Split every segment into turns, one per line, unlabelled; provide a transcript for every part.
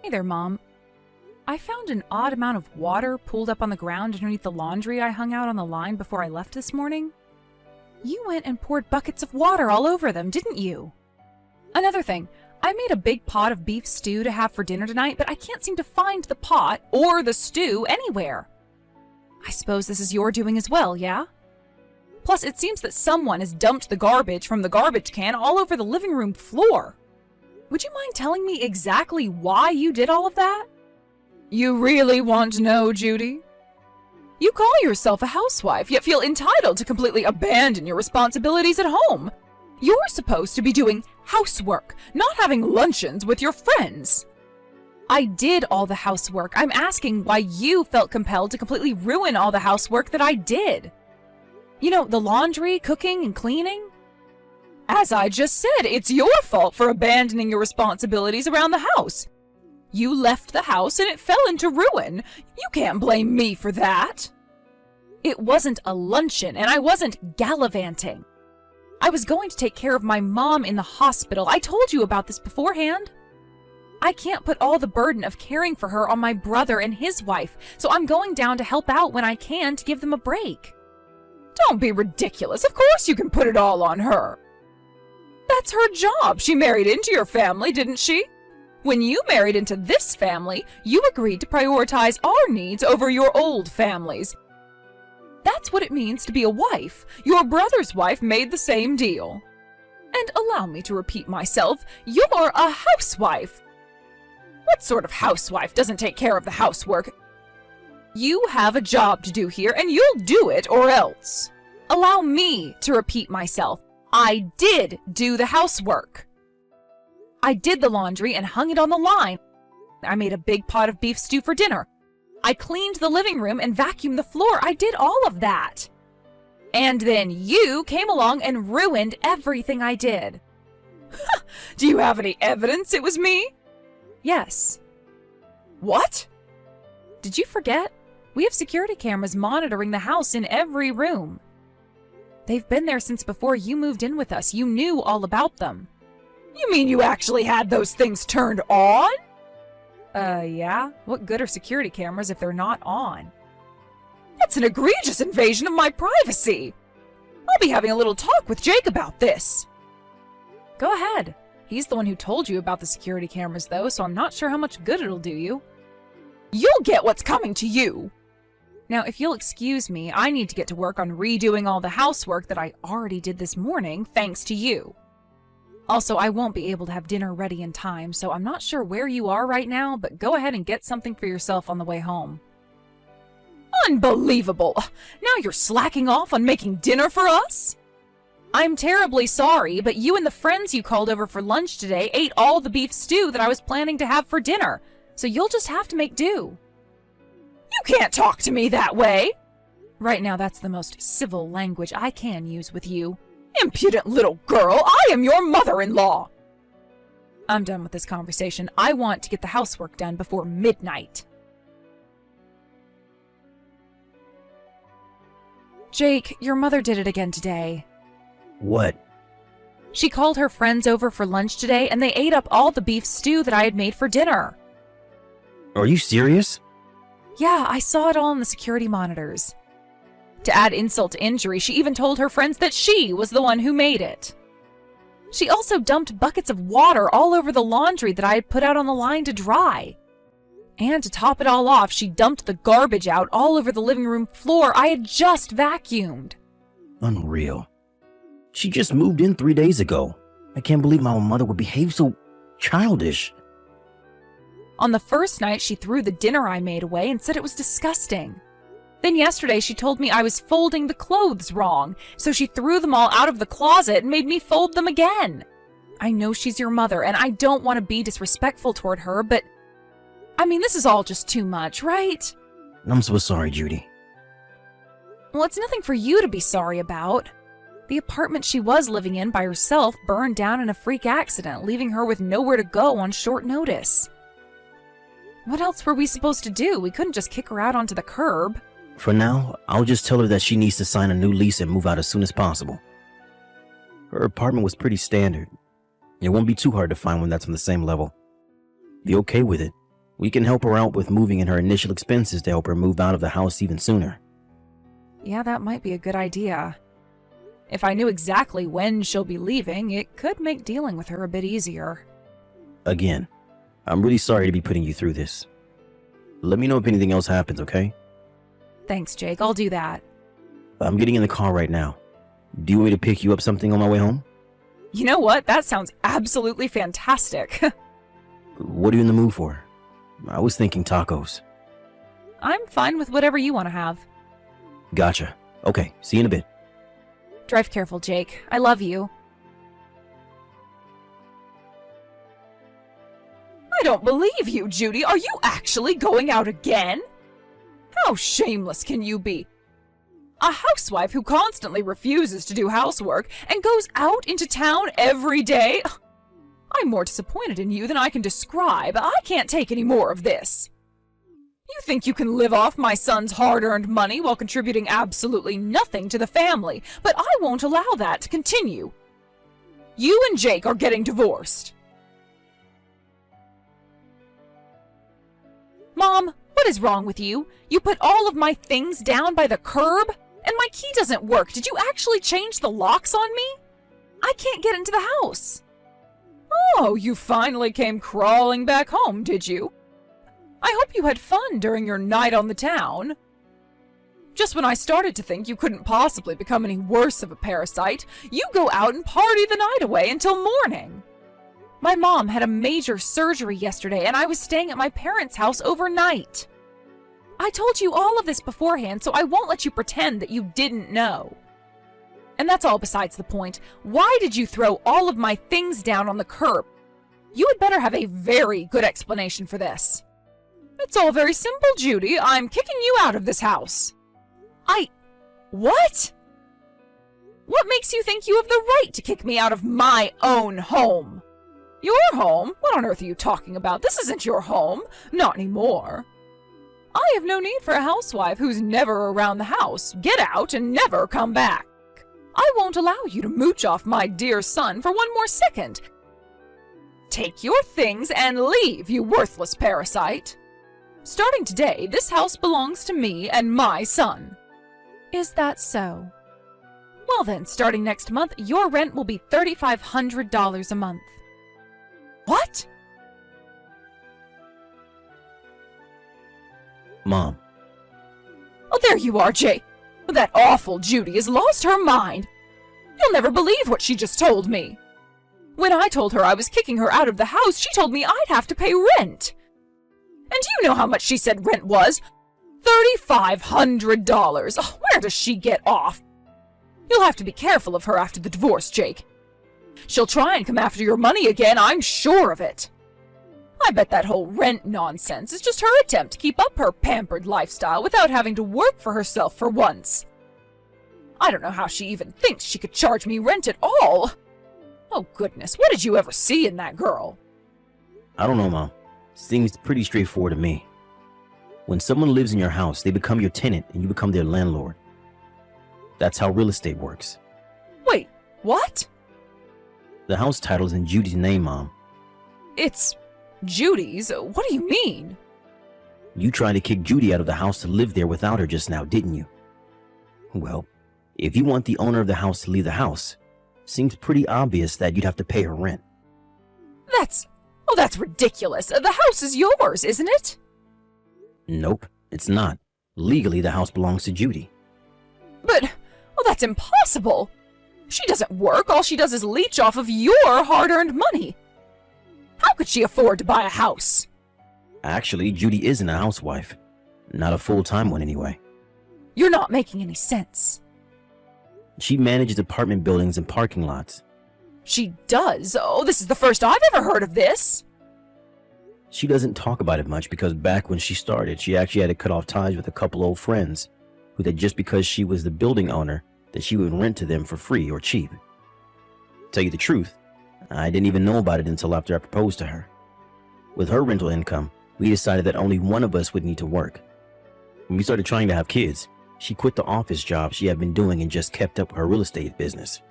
Hey there, Mom. I found an odd amount of water pooled up on the ground underneath the laundry I hung out on the line before I left this morning. You went and poured buckets of water all over them, didn't you? Another thing, I made a big pot of beef stew to have for dinner tonight, but I can't seem to find the pot or the stew anywhere. I suppose this is your doing as well, yeah? Plus, it seems that someone has dumped the garbage from the garbage can all over the living room floor. Would you mind telling me exactly why you did all of that? You really want to know, Judy? You call yourself a housewife, yet feel entitled to completely abandon your responsibilities at home. You're supposed to be doing housework, not having luncheons with your friends. I did all the housework. I'm asking why you felt compelled to completely ruin all the housework that I did. You know, the laundry, cooking, and cleaning. As I just said, it's your fault for abandoning your responsibilities around the house. You left the house and it fell into ruin. You can't blame me for that. It wasn't a luncheon, and I wasn't gallivanting. I was going to take care of my mom in the hospital. I told you about this beforehand. I can't put all the burden of caring for her on my brother and his wife, so I'm going down to help out when I can to give them a break. Don't be ridiculous. Of course you can put it all on her. That's her job. She married into your family, didn't she? When you married into this family, you agreed to prioritize our needs over your old family's. That's what it means to be a wife. Your brother's wife made the same deal. And allow me to repeat myself, you're a housewife. What sort of housewife doesn't take care of the housework? You have a job to do here, and you'll do it or else. Allow me to repeat myself. I did do the housework. I did the laundry and hung it on the line. I made a big pot of beef stew for dinner. I cleaned the living room and vacuumed the floor. I did all of that. And then you came along and ruined everything I did. Do you have any evidence it was me? Yes. What? Did you forget? We have security cameras monitoring the house in every room. They've been there since before you moved in with us. You knew all about them. You mean you actually had those things turned on? Yeah. What good are security cameras if they're not on? That's an egregious invasion of my privacy. I'll be having a little talk with Jake about this. Go ahead. He's the one who told you about the security cameras, though, so I'm not sure how much good it'll do you. You'll get what's coming to you. Now, if you'll excuse me, I need to get to work on redoing all the housework that I already did this morning, thanks to you. Also, I won't be able to have dinner ready in time, so I'm not sure where you are right now, but go ahead and get something for yourself on the way home. Unbelievable! Now you're slacking off on making dinner for us? I'm terribly sorry, but you and the friends you called over for lunch today ate all the beef stew that I was planning to have for dinner, so you'll just have to make do. You can't talk to me that way! Right now, that's the most civil language I can use with you. Impudent little girl, I am your mother-in-law! I'm done with this conversation. I want to get the housework done before midnight. Jake, your mother did it again today.
What?
She called her friends over for lunch today, and they ate up all the beef stew that I had made for dinner.
Are you serious?
Yeah, I saw it all on the security monitors. To add insult to injury, she even told her friends that she was the one who made it. She also dumped buckets of water all over the laundry that I had put out on the line to dry. And to top it all off, she dumped the garbage out all over the living room floor I had just vacuumed.
Unreal. She just moved in 3 days ago. I can't believe my mother would behave so childish.
On the first night, she threw the dinner I made away and said it was disgusting. Then yesterday, she told me I was folding the clothes wrong, so she threw them all out of the closet and made me fold them again. I know she's your mother, and I don't want to be disrespectful toward her, but I mean, this is all just too much, right?
I'm so sorry, Judy.
Well, it's nothing for you to be sorry about. The apartment she was living in by herself burned down in a freak accident, leaving her with nowhere to go on short notice. What else were we supposed to do? We couldn't just kick her out onto the curb.
For now, I'll just tell her that she needs to sign a new lease and move out as soon as possible. Her apartment was pretty standard. It won't be too hard to find one that's on the same level. Be okay with it, We can help her out with moving in her initial expenses to help her move out of the house even sooner.
Yeah, that might be a good idea. If I knew exactly when she'll be leaving, it could make dealing with her a bit easier.
Again, I'm really sorry to be putting you through this. Let me know if anything else happens, okay?
Thanks, Jake. I'll do that.
I'm getting in the car right now. Do you want me to pick you up something on my way home?
You know what? That sounds absolutely fantastic.
What are you in the mood for? I was thinking tacos.
I'm fine with whatever you want to have.
Gotcha. Okay, see you in a bit.
Drive careful, Jake. I love you. I don't believe you, Judy. Are you actually going out again? How shameless can you be? A housewife who constantly refuses to do housework and goes out into town every day? I'm more disappointed in you than I can describe. I can't take any more of this. You think you can live off my son's hard-earned money while contributing absolutely nothing to the family, but I won't allow that to continue. You and Jake are getting divorced. Mom, what is wrong with you? You put all of my things down by the curb? And my key doesn't work. Did you actually change the locks on me? I can't get into the house. Oh, you finally came crawling back home, did you? I hope you had fun during your night on the town. Just when I started to think you couldn't possibly become any worse of a parasite, you go out and party the night away until morning. My mom had a major surgery yesterday, and I was staying at my parents' house overnight. I told you all of this beforehand, so I won't let you pretend that you didn't know. And that's all besides the point. Why did you throw all of my things down on the curb? You had better have a very good explanation for this. It's all very simple, Judy. I'm kicking you out of this house. What? What makes you think you have the right to kick me out of my own home? Your home? What on earth are you talking about? This isn't your home. Not anymore. I have no need for a housewife who's never around the house. Get out and never come back. I won't allow you to mooch off my dear son for one more second. Take your things and leave, you worthless parasite. Starting today, this house belongs to me and my son. Is that so? Well then, starting next month, your rent will be $3,500 a month. What?
Mom.
Oh, there you are, Jay. That awful Judy has lost her mind. You'll never believe what she just told me. When I told her I was kicking her out of the house, she told me I'd have to pay rent. And do you know how much she said rent was? $3,500. Oh, where does she get off? You'll have to be careful of her after the divorce, Jake. She'll try and come after your money again, I'm sure of it. I bet that whole rent nonsense is just her attempt to keep up her pampered lifestyle without having to work for herself for once. I don't know how she even thinks she could charge me rent at all. Oh goodness, what did you ever see in that girl?
I don't know, Mom. Seems pretty straightforward to me. When someone lives in your house, they become your tenant and you become their landlord. That's how real estate works.
Wait, what?
The house title's in Judy's name, Mom.
It's Judy's? What do you mean?
You tried to kick Judy out of the house to live there without her just now, didn't you? Well, if you want the owner of the house to leave the house, seems pretty obvious that you'd have to pay her rent.
That's ridiculous. The house is yours, isn't it?
Nope, it's not. Legally, the house belongs to Judy.
But, that's impossible. She doesn't work. All she does is leech off of your hard-earned money. How could she afford to buy a house?
Actually, Judy isn't a housewife. Not a full-time one, anyway.
You're not making any sense.
She manages apartment buildings and parking lots.
She does? Oh, this is the first I've ever heard of this.
She doesn't talk about it much because back when she started, she actually had to cut off ties with a couple old friends who that just because she was the building owner, that she would rent to them for free or cheap. Tell you the truth, I didn't even know about it until after I proposed to her. With her rental income, we decided that only one of us would need to work. When we started trying to have kids, she quit the office job she had been doing and just kept up her real estate business.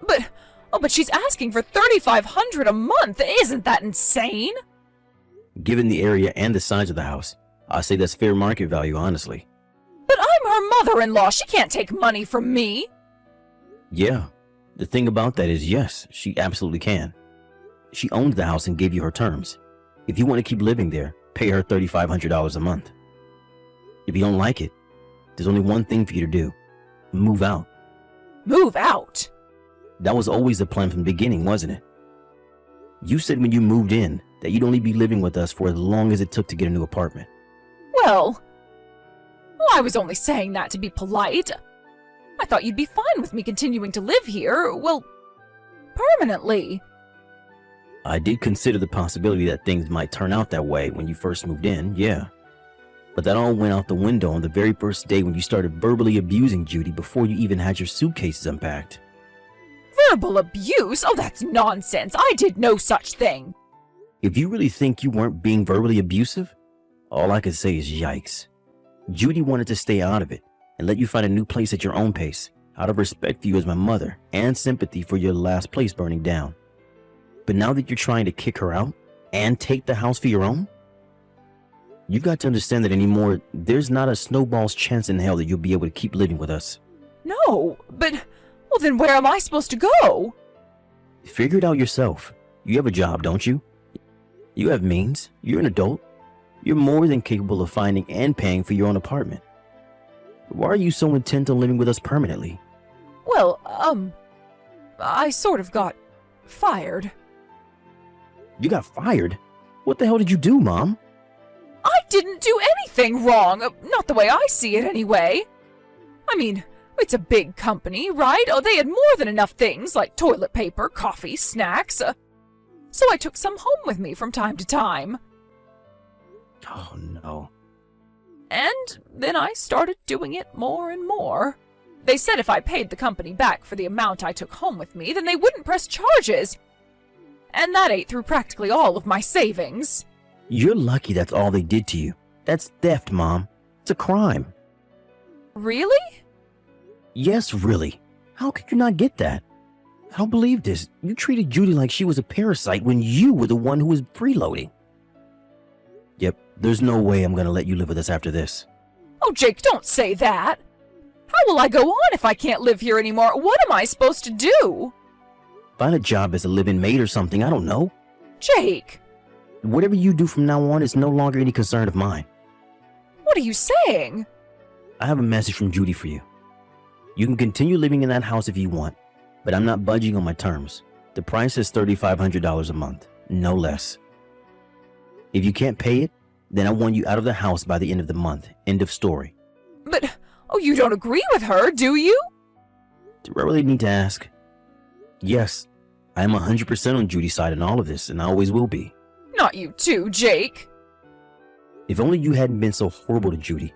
But she's asking for $3,500 a month. Isn't that insane?
Given the area and the size of the house, I say that's fair market value, honestly.
But I'm her mother-in-law. She can't take money from me.
Yeah, the thing about that is yes, she absolutely can. She owns the house and gave you her terms. If you want to keep living there, pay her $3,500 a month. If you don't like it, there's only one thing for you to do. Move out.
Move out?
That was always the plan from the beginning, wasn't it? You said when you moved in that you'd only be living with us for as long as it took to get a new apartment.
Well, I was only saying that to be polite. I thought you'd be fine with me continuing to live here, well, permanently.
I did consider the possibility that things might turn out that way when you first moved in, yeah. But that all went out the window on the very first day when you started verbally abusing Judy before you even had your suitcases unpacked.
Verbal abuse? Oh, that's nonsense. I did no such thing.
If you really think you weren't being verbally abusive, all I can say is yikes. Judy wanted to stay out of it and let you find a new place at your own pace, out of respect for you as my mother and sympathy for your last place burning down. But now that you're trying to kick her out and take the house for your own, you've got to understand that anymore, there's not a snowball's chance in hell that you'll be able to keep living with us.
No, but, well then where am I supposed to go?
Figure it out yourself. You have a job, don't you? You have means. You're an adult. You're more than capable of finding and paying for your own apartment. Why are you so intent on living with us permanently?
Well, I sort of got fired.
You got fired? What the hell did you do, Mom?
I didn't do anything wrong. Not the way I see it, anyway. I mean, it's a big company, right? Oh, they had more than enough things like toilet paper, coffee, snacks. So I took some home with me from time to time.
Oh, no.
And then I started doing it more and more. They said if I paid the company back for the amount I took home with me, then they wouldn't press charges. And that ate through practically all of my savings.
You're lucky that's all they did to you. That's theft, Mom. It's a crime.
Really?
Yes, really. How could you not get that? I don't believe this. You treated Judy like she was a parasite when you were the one who was freeloading. Yep, there's no way I'm gonna let you live with us after this.
Oh, Jake, don't say that. How will I go on if I can't live here anymore? What am I supposed to do?
Find a job as a live-in maid or something, I don't know.
Jake!
Whatever you do from now on is no longer any concern of mine.
What are you saying?
I have a message from Judy for you. You can continue living in that house if you want, but I'm not budging on my terms. The price is $3,500 a month, no less. If you can't pay it, then I want you out of the house by the end of the month. End of story.
But, oh, you don't agree with her, do you?
Do I really need to ask? Yes, I am 100% on Judy's side in all of this, and I always will be.
Not you too, Jake.
If only you hadn't been so horrible to Judy,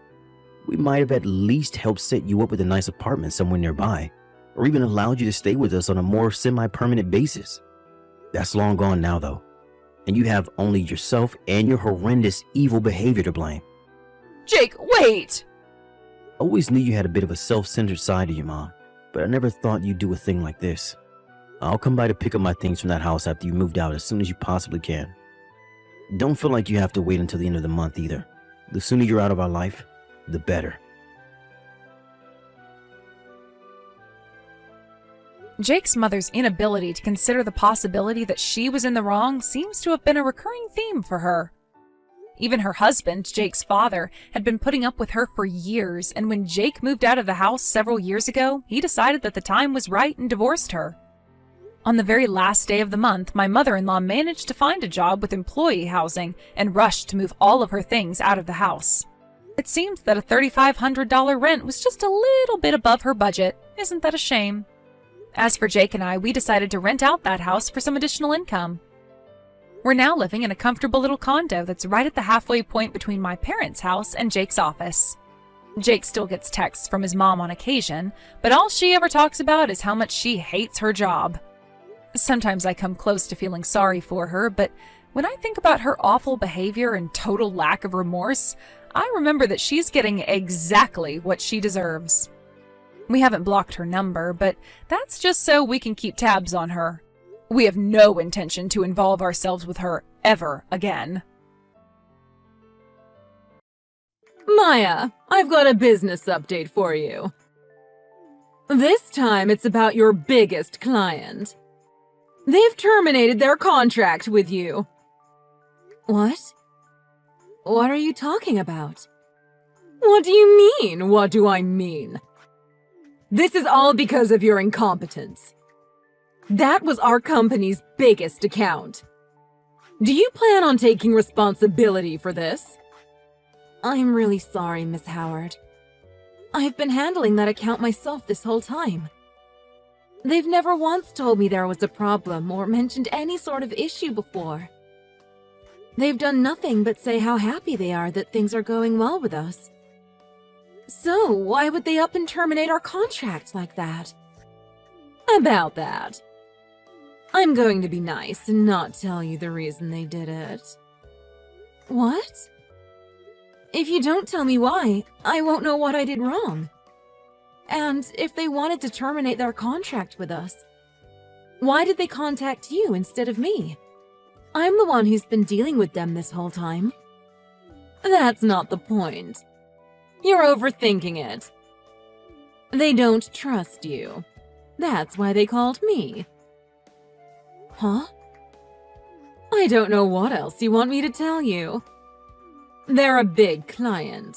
we might have at least helped set you up with a nice apartment somewhere nearby, or even allowed you to stay with us on a more semi-permanent basis. That's long gone now, though, and you have only yourself and your horrendous evil behavior to blame.
Jake, wait!
I always knew you had a bit of a self-centered side to you, Mom, but I never thought you'd do a thing like this. I'll come by to pick up my things from that house after you moved out as soon as you possibly can. Don't feel like you have to wait until the end of the month either. The sooner you're out of our life, the better.
Jake's mother's inability to consider the possibility that she was in the wrong seems to have been a recurring theme for her. Even her husband, Jake's father, had been putting up with her for years, and when Jake moved out of the house several years ago, he decided that the time was right and divorced her. On the very last day of the month, my mother-in-law managed to find a job with employee housing and rushed to move all of her things out of the house. It seems that a $3,500 rent was just a little bit above her budget. Isn't that a shame? As for Jake and I, we decided to rent out that house for some additional income. We're now living in a comfortable little condo that's right at the halfway point between my parents' house and Jake's office. Jake still gets texts from his mom on occasion, but all she ever talks about is how much she hates her job. Sometimes I come close to feeling sorry for her, but when I think about her awful behavior and total lack of remorse, I remember that she's getting exactly what she deserves. We haven't blocked her number, but that's just so we can keep tabs on her. We have no intention to involve ourselves with her ever again.
Maya, I've got a business update for you. This time it's about your biggest client. They've terminated their contract with you. What? What are you talking about? What do you mean? What do I mean? This is all because of your incompetence. That was our company's biggest account. Do you plan on taking responsibility for this? I'm really sorry, Miss Howard. I've been handling that account myself this whole time. They've never once told me there was a problem or mentioned any sort of issue before. They've done nothing but say how happy they are that things are going well with us. So, why would they up and terminate our contract like that? About that. I'm going to be nice and not tell you the reason they did it. What? If you don't tell me why, I won't know what I did wrong. And if they wanted to terminate their contract with us, why did they contact you instead of me? I'm the one who's been dealing with them this whole time. That's not the point. You're overthinking it. They don't trust you. That's why they called me. Huh? I don't know what else you want me to tell you. They're a big client.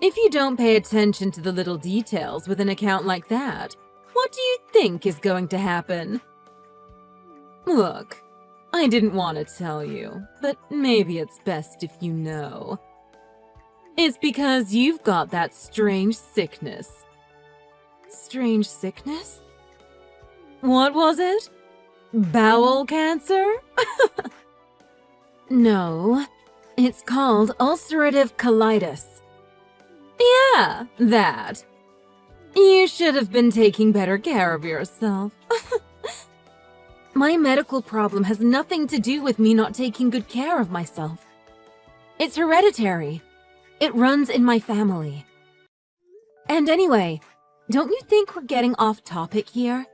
If you don't pay attention to the little details with an account like that, what do you think is going to happen? Look, I didn't want to tell you, but maybe it's best if you know. It's because you've got that strange sickness. Strange sickness? What was it? Bowel cancer? No, it's called ulcerative colitis. Yeah, that. You should have been taking better care of yourself. My medical problem has nothing to do with me not taking good care of myself. It's hereditary. It runs in my family. And anyway, don't you think we're getting off topic here?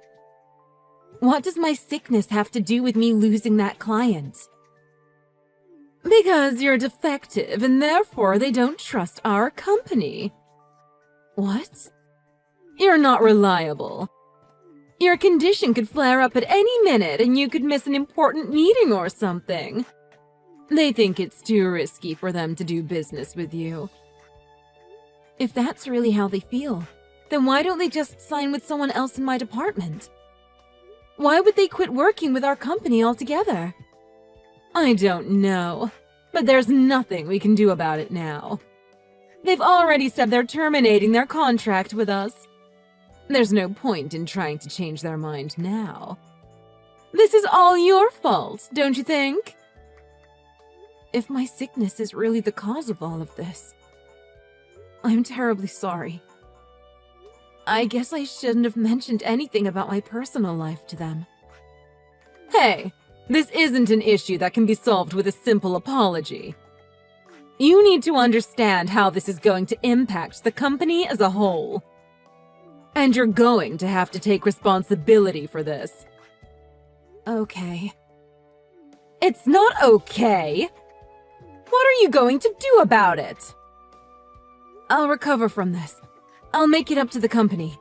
What does my sickness have to do with me losing that client? Because you're defective and therefore they don't trust our company. What? You're not reliable. Your condition could flare up at any minute and you could miss an important meeting or something. They think it's too risky for them to do business with you. If that's really how they feel, then why don't they just sign with someone else in my department? Why would they quit working with our company altogether? I don't know, but there's nothing we can do about it now. They've already said they're terminating their contract with us. There's no point in trying to change their mind now. This is all your fault, don't you think? If my sickness is really the cause of all of this, I'm terribly sorry. I guess I shouldn't have mentioned anything about my personal life to them. Hey, this isn't an issue that can be solved with a simple apology. You need to understand how this is going to impact the company as a whole. And you're going to have to take responsibility for this. Okay. It's not okay. What are you going to do about it? I'll recover from this. I'll make it up to the company.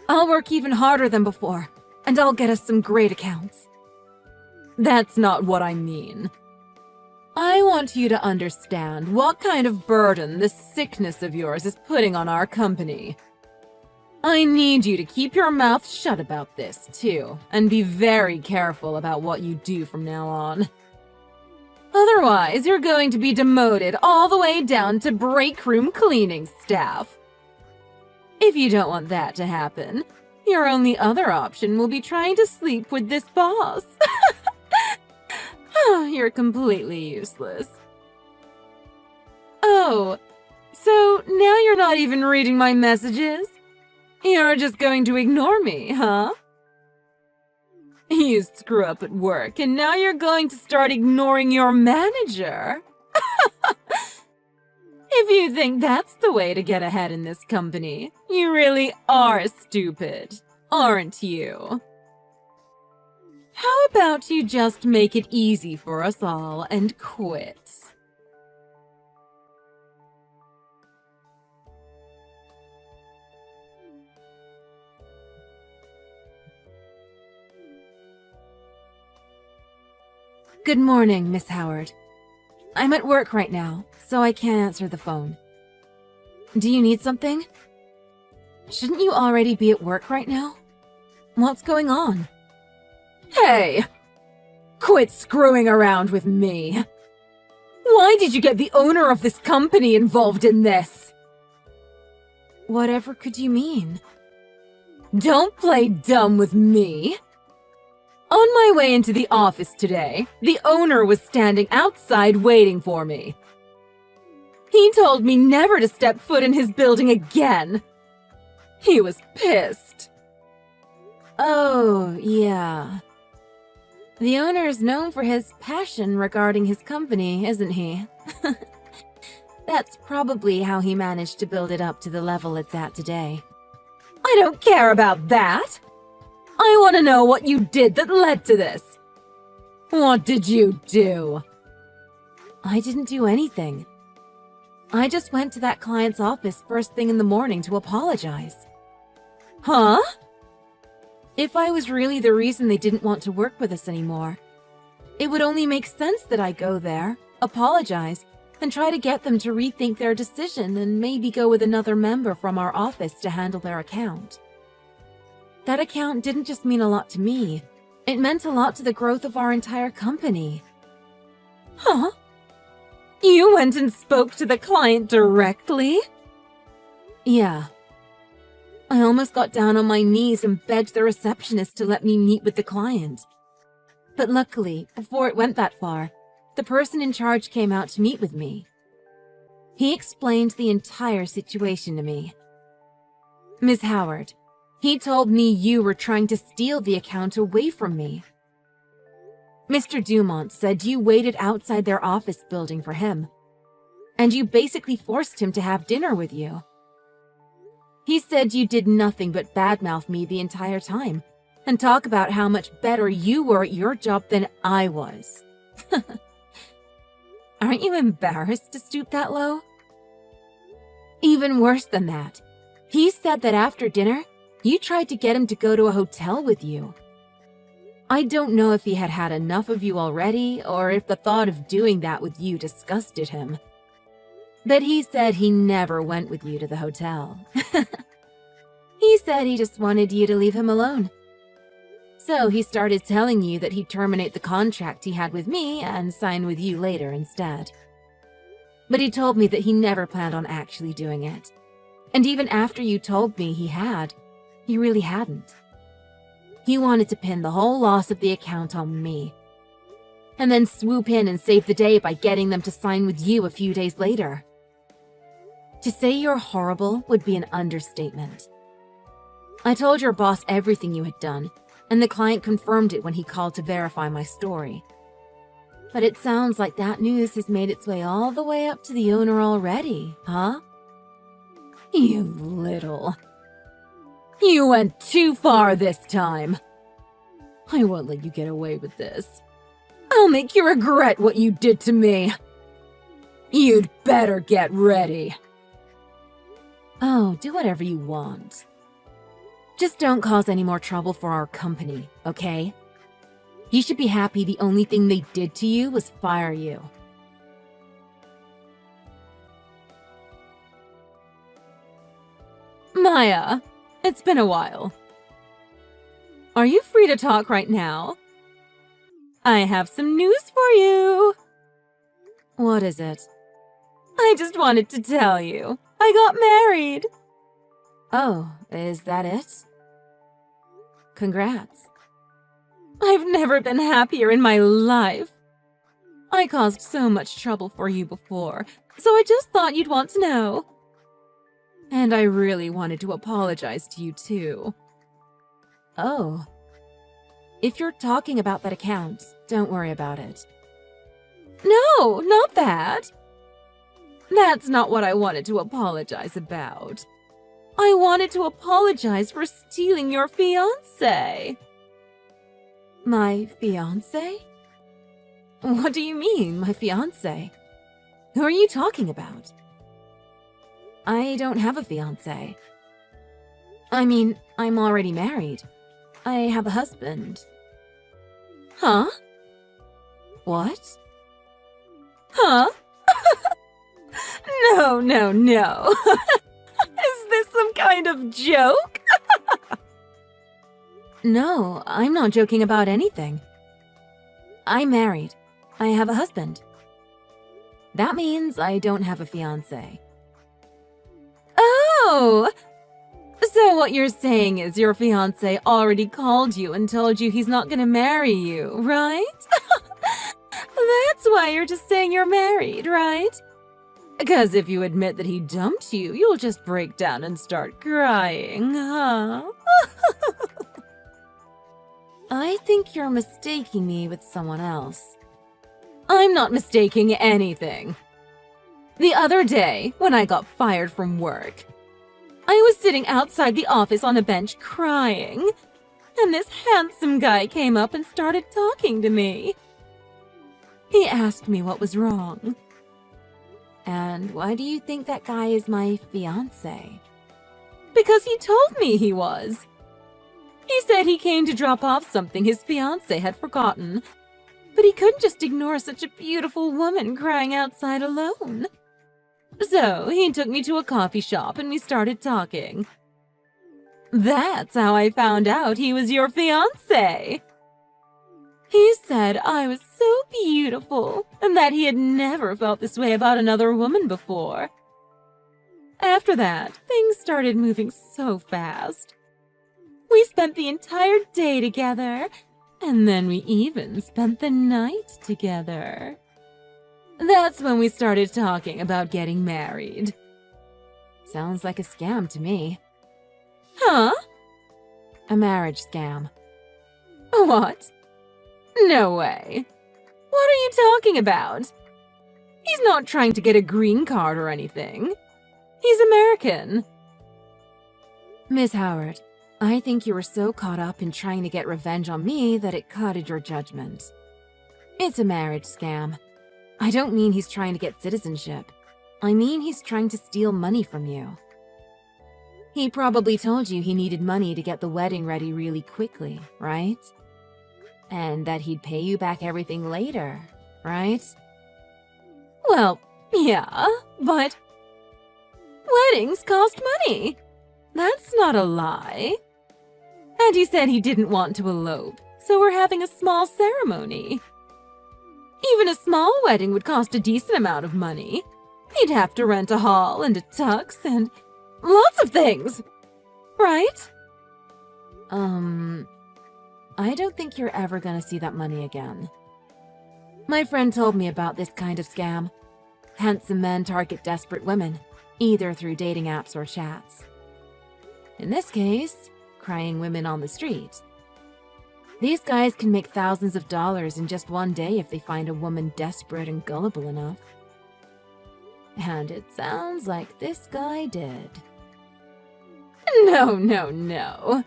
I'll work even harder than before, and I'll get us some great accounts. That's not what I mean. I want you to understand what kind of burden this sickness of yours is putting on our company. I need you to keep your mouth shut about this, too, and be very careful about what you do from now on. Otherwise, you're going to be demoted all the way down to break room cleaning staff. If you don't want that to happen, your only other option will be trying to sleep with this boss. You're completely useless. Oh, so now you're not even reading my messages? You're just going to ignore me, huh? You screw up at work, and now you're going to start ignoring your manager? If you think that's the way to get ahead in this company, you really are stupid, aren't you? How about you just make it easy for us all and quit? Good morning, Miss Howard. I'm at work right now, so I can't answer the phone. Do you need something? Shouldn't you already be at work right now? What's going on? Hey! Quit screwing around with me! Why did you get the owner of this company involved in this? Whatever could you mean? Don't play dumb with me! On my way into the office today, the owner was standing outside waiting for me. He told me never to step foot in his building again. He was pissed. Oh, yeah. The owner is known for his passion regarding his company, isn't he? That's probably how he managed to build it up to the level it's at today. I don't care about that! I want to know what you did that led to this. What did you do? I didn't do anything. I just went to that client's office first thing in the morning to apologize. Huh? If I was really the reason they didn't want to work with us anymore, it would only make sense that I go there, apologize, and try to get them to rethink their decision and maybe go with another member from our office to handle their account. That account didn't just mean a lot to me. It meant a lot to the growth of our entire company. Huh? You went and spoke to the client directly? Yeah. I almost got down on my knees and begged the receptionist to let me meet with the client. But luckily, before it went that far, the person in charge came out to meet with me. He explained the entire situation to me. Ms. Howard, he told me you were trying to steal the account away from me. Mr. Dumont said you waited outside their office building for him, and you basically forced him to have dinner with you. He said you did nothing but badmouth me the entire time, and talk about how much better you were at your job than I was. Aren't you embarrassed to stoop that low? Even worse than that, he said that after dinner, you tried to get him to go to a hotel with you. I don't know if he had had enough of you already, or if the thought of doing that with you disgusted him. But he said he never went with you to the hotel. He said he just wanted you to leave him alone. So he started telling you that he'd terminate the contract he had with me and sign with you later instead. But he told me that he never planned on actually doing it. And even after you told me he had, he really hadn't. He wanted to pin the whole loss of the account on me, and then swoop in and save the day by getting them to sign with you a few days later. To say you're horrible would be an understatement. I told your boss everything you had done, and the client confirmed it when he called to verify my story. But it sounds like that news has made its way all the way up to the owner already, huh? You little... You went too far this time. I won't let you get away with this. I'll make you regret what you did to me. You'd better get ready. Oh, do whatever you want. Just don't cause any more trouble for our company, okay? You should be happy the only thing they did to you was fire you. Maya, it's been a while. Are you free to talk right now? I have some news for you. What is it? I just wanted to tell you. I got married. Oh, is that it? Congrats. I've never been happier in my life. I caused so much trouble for you before, so I just thought you'd want to know. And I really wanted to apologize to you too. Oh. If you're talking about that account, don't worry about it. No, not that. That's not what I wanted to apologize about. I wanted to apologize for stealing your fiancé. My fiancé? What do you mean, my fiancé? Who are you talking about? I don't have a fiancé. I mean, I'm already married. I have a husband. Huh? What? Huh? No, no, no. Is this some kind of joke? No, I'm not joking about anything. I'm married. I have a husband. That means I don't have a fiancé. Oh! So what you're saying is your fiancé already called you and told you he's not gonna marry you, right? That's why you're just saying you're married, right? Because if you admit that he dumped you, you'll just break down and start crying, huh? I think you're mistaking me with someone else. I'm not mistaking anything. The other day, when I got fired from work, I was sitting outside the office on a bench crying, and this handsome guy came up and started talking to me. He asked me what was wrong. And why do you think that guy is my fiancé? Because he told me he was. He said he came to drop off something his fiancé had forgotten, but he couldn't just ignore such a beautiful woman crying outside alone. So he took me to a coffee shop and we started talking. That's how I found out he was your fiancé. He said I was so beautiful and that he had never felt this way about another woman before. After that, things started moving so fast. We spent the entire day together, and then we even spent the night together. That's when we started talking about getting married. Sounds like a scam to me. Huh? A marriage scam. What? No way. What are you talking about? He's not trying to get a green card or anything. He's American. Miss Howard, I think you were so caught up in trying to get revenge on me that it clouded your judgment. It's a marriage scam. I don't mean he's trying to get citizenship. I mean he's trying to steal money from you. He probably told you he needed money to get the wedding ready really quickly, right? And that he'd pay you back everything later, right? Well, yeah, but weddings cost money. That's not a lie. And he said he didn't want to elope, so we're having a small ceremony. Even a small wedding would cost a decent amount of money. He'd have to rent a hall and a tux and lots of things, right? I don't think you're ever gonna see that money again. My friend told me about this kind of scam. Handsome men target desperate women, either through dating apps or chats. In this case, crying women on the street. These guys can make thousands of dollars in just one day if they find a woman desperate and gullible enough. And it sounds like this guy did. No, no, no.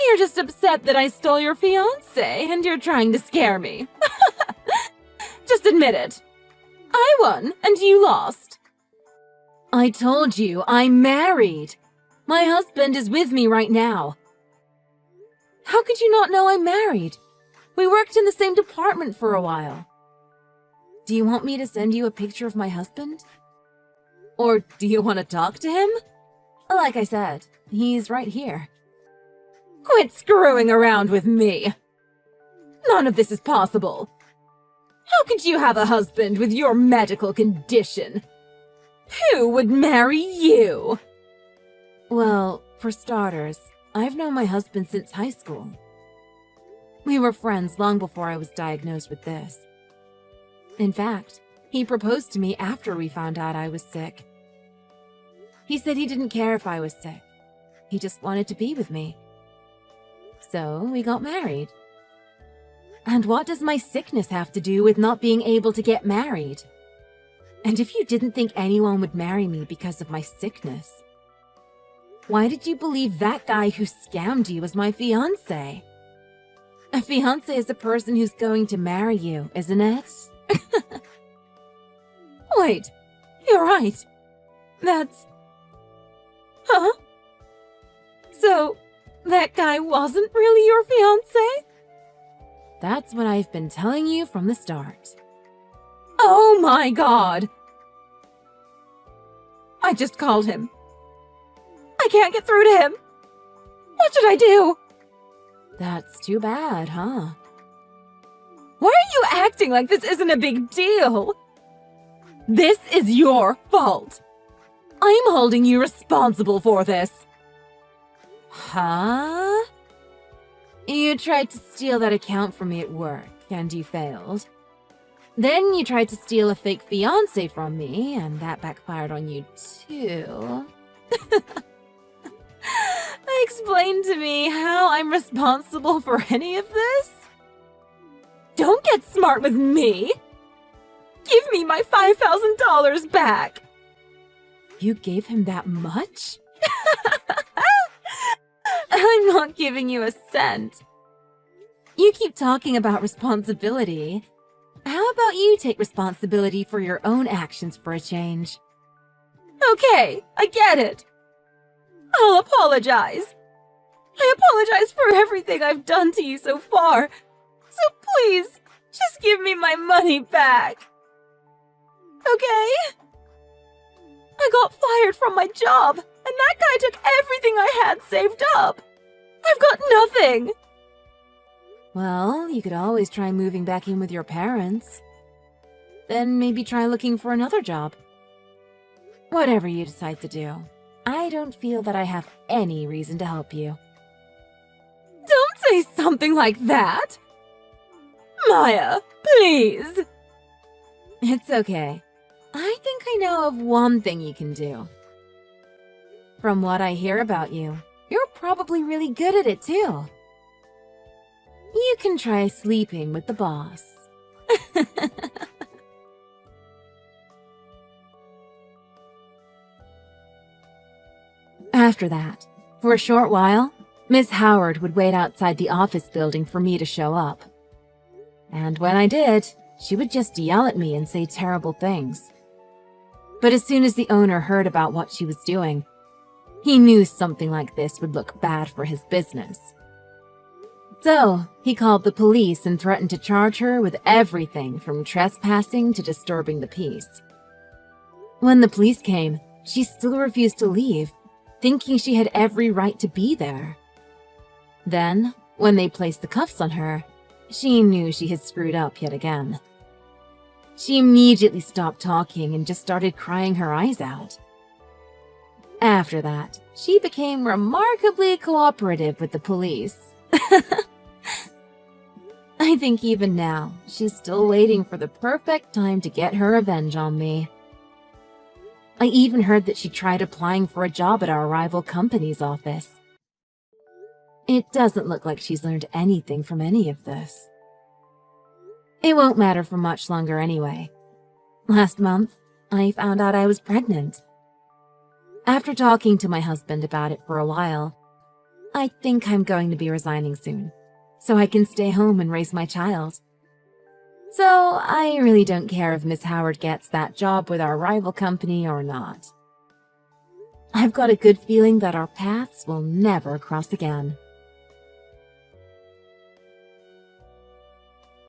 You're just upset that I stole your fiancé and you're trying to scare me. Just admit it. I won and you lost. I told you I'm married. My husband is with me right now. How could you not know I'm married? We worked in the same department for a while. Do you want me to send you a picture of my husband? Or do you want to talk to him? Like I said, he's right here. Quit screwing around with me. None of this is possible. How could you have a husband with your medical condition? Who would marry you? Well, for starters, I've known my husband since high school. We were friends long before I was diagnosed with this. In fact, he proposed to me after we found out I was sick. He said he didn't care if I was sick. He just wanted to be with me. So we got married. And what does my sickness have to do with not being able to get married? And if you didn't think anyone would marry me because of my sickness, why did you believe that guy who scammed you was my fiancé? A fiancé is a person who's going to marry you, isn't it? Wait, you're right. That's... Huh? So, that guy wasn't really your fiancé? That's what I've been telling you from the start. Oh my God! I just called him. I can't get through to him. What should I do? That's too bad, huh? Why are you acting like this isn't a big deal? This is your fault. I'm holding you responsible for this. Huh? You tried to steal that account from me at work, and you failed. Then you tried to steal a fake fiancé from me, and that backfired on you too. Explain to me how I'm responsible for any of this? Don't get smart with me! Give me my $5,000 back! You gave him that much? I'm not giving you a cent. You keep talking about responsibility. How about you take responsibility for your own actions for a change? Okay, I get it. I'll apologize. I apologize for everything I've done to you so far. So please, just give me my money back. Okay? I got fired from my job, and that guy took everything I had saved up. I've got nothing. Well, you could always try moving back in with your parents. Then maybe try looking for another job. Whatever you decide to do, I don't feel that I have any reason to help you. Don't say something like that! Maya, please! It's okay. I think I know of one thing you can do. From what I hear about you, you're probably really good at it too. You can try sleeping with the boss. After that, for a short while, Miss Howard would wait outside the office building for me to show up. And when I did, she would just yell at me and say terrible things. But as soon as the owner heard about what she was doing, he knew something like this would look bad for his business. So, he called the police and threatened to charge her with everything from trespassing to disturbing the peace. When the police came, she still refused to leave, thinking she had every right to be there. Then, when they placed the cuffs on her, she knew she had screwed up yet again. She immediately stopped talking and just started crying her eyes out. After that, she became remarkably cooperative with the police. I think even now, she's still waiting for the perfect time to get her revenge on me. I even heard that she tried applying for a job at our rival company's office. It doesn't look like she's learned anything from any of this. It won't matter for much longer anyway. Last month, I found out I was pregnant. After talking to my husband about it for a while, I think I'm going to be resigning soon, so I can stay home and raise my child. So I really don't care if Miss Howard gets that job with our rival company or not. I've got a good feeling that our paths will never cross again.